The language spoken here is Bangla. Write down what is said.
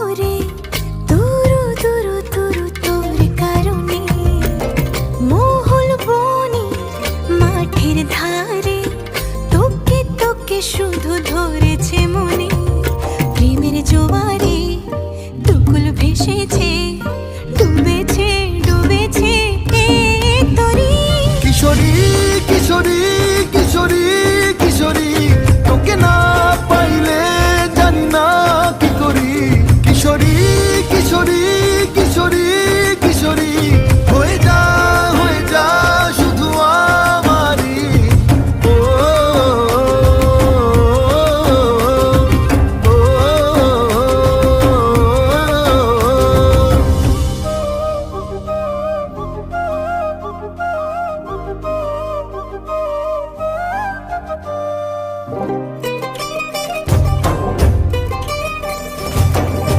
করে তুরু তুরু তুরু তোর কারণে মহল বনে মাঠের ধারে তোকে তোকে শুধু ধরেছে মনে প্রেমের জোয়ারে দুকুল ভেসেছে ডুবেছে ডুবেছে এ তরি কিশোরী কিশোরী